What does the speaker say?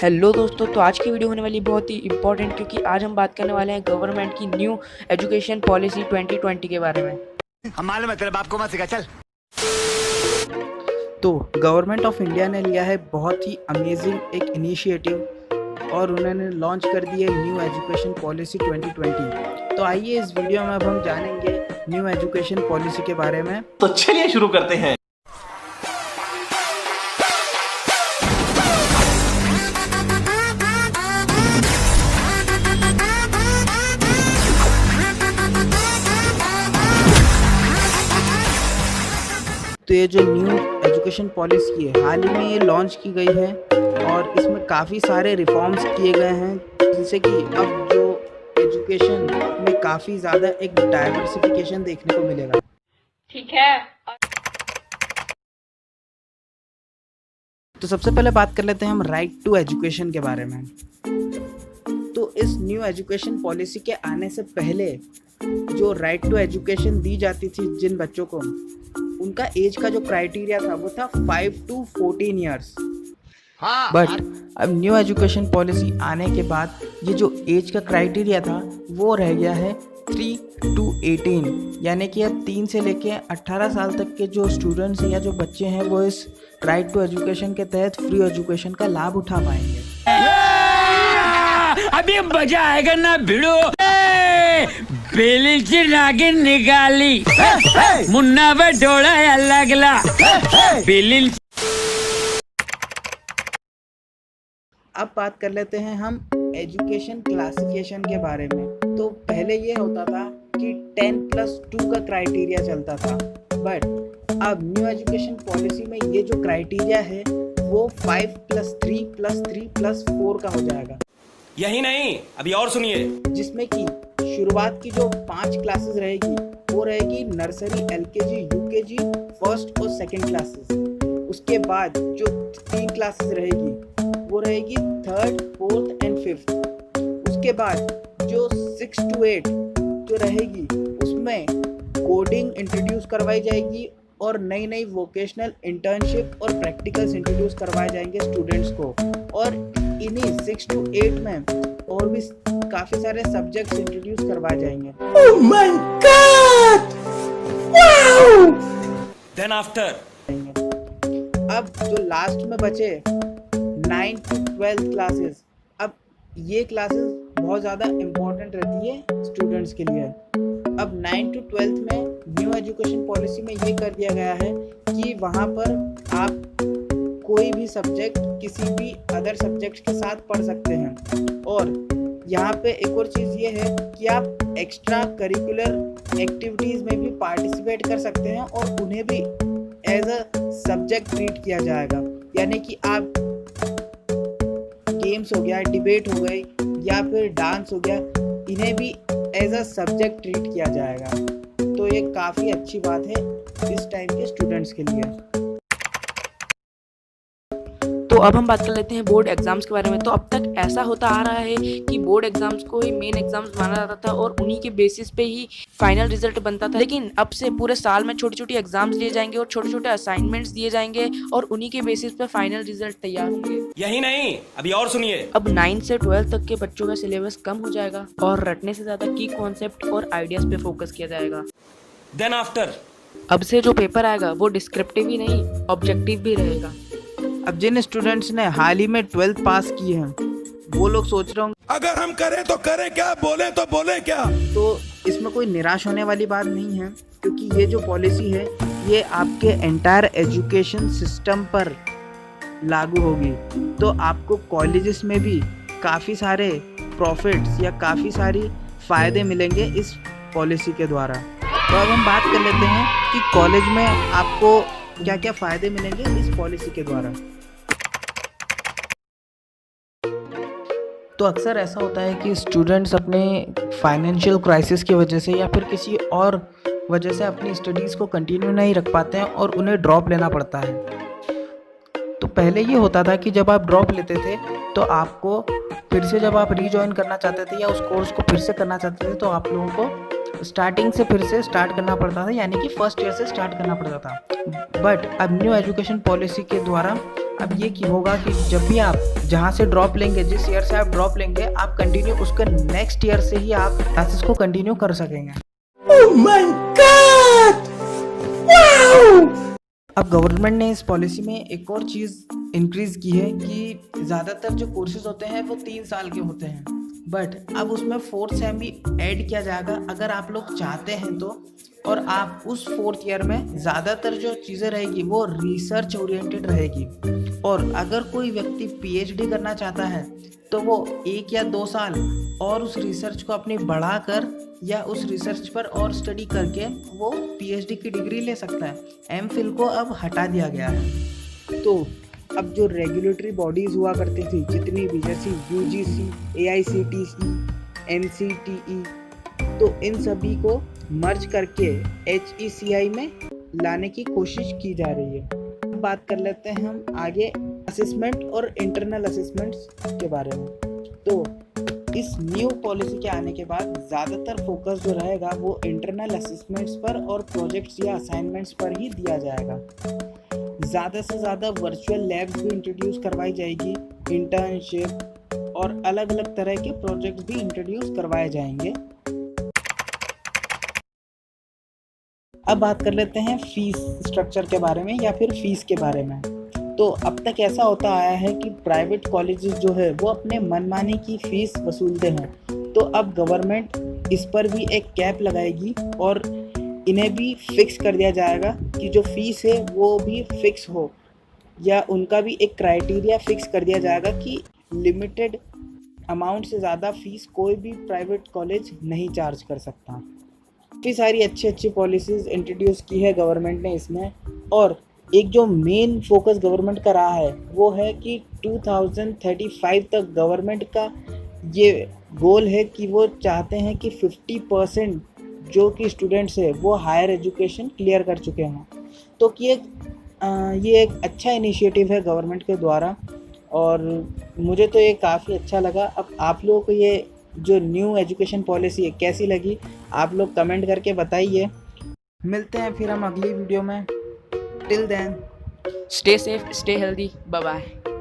Hello दोस्तों, तो आज की वीडियो होने वाली बहुत ही इंपॉर्टेंट, क्योंकि आज हम बात करने वाले हैं गवर्नमेंट की न्यू एजुकेशन पॉलिसी 2020 के बारे में। हम मालूम है तेरे बाप को मत सिखा, चल। तो गवर्नमेंट ऑफ इंडिया ने लिया है बहुत ही अमेजिंग एक इनिशिएटिव और उन्होंने लॉन्च कर दी है न्यू एजुकेशन पॉलिसी 2020। तो आइए इस वीडियो में अब हम जानेंगे न्यू एजुकेशन पॉलिसी के बारे में। तो चलिए शुरू करते हैं। तो ये जो न्यू एजुकेशन पॉलिसी है हाल ही में ये लॉन्च की गई है और इसमें काफ़ी सारे रिफॉर्म्स किए गए हैं, जिससे कि अब जो एजुकेशन में काफ़ी ज़्यादा एक डाइवर्सिफिकेशन देखने को मिलेगा। ठीक है। तो सबसे पहले बात कर लेते हैं हम राइट टू एजुकेशन के बारे में। तो इस न्यू एजुकेशन पॉलिसी के आने से पहले जो राइट टू एजुकेशन दी जाती थी जिन बच्चों को, उनका एज का जो क्राइटेरिया था वो था 5 to 14 ईयर्स। बट अब न्यू एजुकेशन पॉलिसी आने के बाद ये जो एज का क्राइटेरिया था वो रह गया है 3 to 18, यानी कि अब 3 से लेके 18 साल तक के जो स्टूडेंट्स या जो बच्चे हैं वो इस राइट टू एजुकेशन के तहत फ्री एजुकेशन का लाभ उठा पाएंगे। अभी मजा आएगा ना भिड़ो। बेली की नागिन निकाली, मुन्ना बटोड़ा लगला बेली। अब बात कर लेते हैं हम एजुकेशन क्लासिफिकेशन के बारे में। तो पहले ये होता था कि 10+2 का क्राइटेरिया चलता था, बट अब न्यू एजुकेशन पॉलिसी में ये जो क्राइटेरिया है वो 5+3+3+4 का हो जाएगा। यही नहीं, अभी और सुनिए, जिसमें कि शुरुआत की जो 5 क्लासेस रहेगी वो रहेगी नर्सरी, एलकेजी, यूकेजी, फर्स्ट और सेकंड क्लासेस। उसके बाद जो 3 क्लासेस रहेगी वो रहेगी थर्ड, फोर्थ एंड फिफ्थ। उसके बाद जो 6 to 8 जो रहेगी उसमें कोडिंग इंट्रोड्यूस करवाई जाएगी और नई नई वोकेशनल इंटर्नशिप और प्रैक्टिकल्स इंट्रोड्यूस करवाए जाएंगे स्टूडेंट्स को। और इन्हीं 6 to 8 में और भी काफी सारे सब्जेक्ट्स इंट्रोड्यूस करवाए जाएंगे। Oh my God! Wow! Then after अब जो लास्ट में बचे 9 to 12 क्लासेस, अब ये क्लासेस बहुत ज़्यादा इम्पोर्टेंट रहती है स्टूडेंट्स के लिए। अब 9 to 12 में न्यू एजुकेशन पॉलिसी में ये कर दिया गया है कि वहाँ पर आप कोई भी सब्जेक्ट किसी भी अदर सब्जेक्ट के साथ पढ़ सकते हैं। और यहाँ पे एक और चीज़ ये है कि आप एक्स्ट्रा करिकुलर एक्टिविटीज़ में भी पार्टिसिपेट कर सकते हैं और उन्हें भी एज अ सब्जेक्ट ट्रीट किया जाएगा। यानी कि आप गेम्स हो गया, डिबेट हो गई या फिर डांस हो गया, इन्हें भी एज अ सब्जेक्ट ट्रीट किया जाएगा। तो ये काफ़ी अच्छी बात है इस टाइम के स्टूडेंट्स के लिए। तो अब हम बात कर लेते हैं बोर्ड एग्जाम्स के बारे में। तो अब तक ऐसा होता आ रहा है कि बोर्ड एग्जाम्स को ही मेन एग्जाम्स माना जाता था और उन्हीं के बेसिस पे ही फाइनल रिजल्ट बनता था। लेकिन अब से पूरे साल में छोटी छोटी एग्जाम्स लिए जाएंगे और छोटे छोटे असाइनमेंट्स दिए जाएंगे और उन्हीं के बेसिस पे फाइनल रिजल्ट तैयार होंगे। यही नहीं, अभी और सुनिए, अब 9 से 12 तक के बच्चों का सिलेबस कम हो जाएगा और रटने से ज्यादा की कॉन्सेप्ट और आइडियाज पे फोकस किया जाएगा। देन आफ्टर अब से जो पेपर आएगा वो डिस्क्रिप्टिव ही नहीं, ऑब्जेक्टिव भी रहेगा। अब जिन स्टूडेंट्स ने हाल ही में 12th पास की है वो लोग सोच रहे होंगे अगर हम करें तो करें क्या, बोले तो बोले क्या। तो इसमें कोई निराश होने वाली बात नहीं है, क्योंकि ये जो पॉलिसी है ये आपके एंटायर एजुकेशन सिस्टम पर लागू होगी। तो आपको कॉलेजेस में भी काफ़ी सारे प्रॉफिट्स या काफ़ी सारी फ़ायदे मिलेंगे इस पॉलिसी के द्वारा। तो अब हम बात कर लेते हैं कि कॉलेज में आपको क्या क्या फ़ायदे मिलेंगे इस पॉलिसी के द्वारा। तो अक्सर ऐसा होता है कि स्टूडेंट्स अपने फाइनेंशियल क्राइसिस की वजह से या फिर किसी और वजह से अपनी स्टडीज़ को कंटिन्यू नहीं रख पाते हैं और उन्हें ड्रॉप लेना पड़ता है। तो पहले ये होता था कि जब आप ड्रॉप लेते थे तो आपको फिर से, जब आप रीजॉइन करना चाहते थे या उस कोर्स को फिर से करना चाहते थे, तो आप लोगों को स्टार्टिंग से फिर से स्टार्ट करना पड़ता था, यानी कि फर्स्ट ईयर से स्टार्ट करना पड़ता था। बट अब न्यू एजुकेशन पॉलिसी के द्वारा अब ये की होगा कि जब भी आप जहाँ से ड्रॉप लेंगे, जिस ईयर से आप ड्रॉप लेंगे, आप कंटिन्यू उसका नेक्स्ट ईयर से ही आप क्लासेस को कंटिन्यू कर सकेंगे। Oh my God! Wow! अब गवर्नमेंट ने इस पॉलिसी में एक और चीज़ इंक्रीज़ की है कि ज़्यादातर जो कोर्सेज होते हैं वो 3 साल के होते हैं, बट अब उसमें 4th सेम भी ऐड किया जाएगा अगर आप लोग चाहते हैं तो। और आप उस 4th ईयर में ज़्यादातर जो चीज़ें रहेगी वो रिसर्च ओरिएंटेड रहेगी। और अगर कोई व्यक्ति PhD करना चाहता है तो वो 1 या 2 साल और उस रिसर्च को अपनी बढ़ाकर या उस रिसर्च पर और स्टडी करके वो PhD की डिग्री ले सकता है। MPhil को अब हटा दिया गया है। तो अब जो रेगुलेटरी बॉडीज़ हुआ करती थी जितनी भी, जैसे UGC, AICTE, NCTE, तो इन सभी को मर्ज करके HECI में लाने की कोशिश की जा रही है। अब बात कर लेते हैं हम आगे असेसमेंट और इंटरनल असेसमेंट्स के बारे में। तो इस न्यू पॉलिसी के आने के बाद ज़्यादातर फोकस जो रहेगा वो इंटरनल असेसमेंट्स पर और प्रोजेक्ट्स या असाइनमेंट्स पर ही दिया जाएगा। ज़्यादा से ज़्यादा वर्चुअल लैब्स भी इंट्रोड्यूस करवाई जाएगी, इंटर्नशिप और अलग अलग तरह के प्रोजेक्ट्स भी इंट्रोड्यूस करवाए जाएंगे। अब बात कर लेते हैं फीस स्ट्रक्चर के बारे में या फिर फीस के बारे में। तो अब तक ऐसा होता आया है कि प्राइवेट कॉलेजेस जो है वो अपने मनमानी की फ़ीस वसूलते हैं। तो अब गवर्नमेंट इस पर भी एक कैप लगाएगी और इन्हें भी फिक्स कर दिया जाएगा कि जो फ़ीस है वो भी फिक्स हो, या उनका भी एक क्राइटेरिया फिक्स कर दिया जाएगा कि लिमिटेड अमाउंट से ज़्यादा फ़ीस कोई भी प्राइवेट कॉलेज नहीं चार्ज कर सकता। काफ़ी सारी अच्छी पॉलिसीज़ इंट्रोड्यूस की है गवर्नमेंट ने इसमें। और एक जो मेन फोकस गवर्नमेंट का रहा है वो है कि 2035 तक गवर्नमेंट का ये गोल है कि वो चाहते हैं कि 50% जो कि स्टूडेंट्स है वो हायर एजुकेशन क्लियर कर चुके हों। तो कि ये एक अच्छा इनिशिएटिव है गवर्नमेंट के द्वारा और मुझे तो ये काफ़ी अच्छा लगा। अब आप लोगों को ये जो न्यू एजुकेशन पॉलिसी है कैसी लगी, आप लोग कमेंट करके बताइए। मिलते हैं फिर हम अगली वीडियो में। Till then, stay safe, stay healthy, bye bye.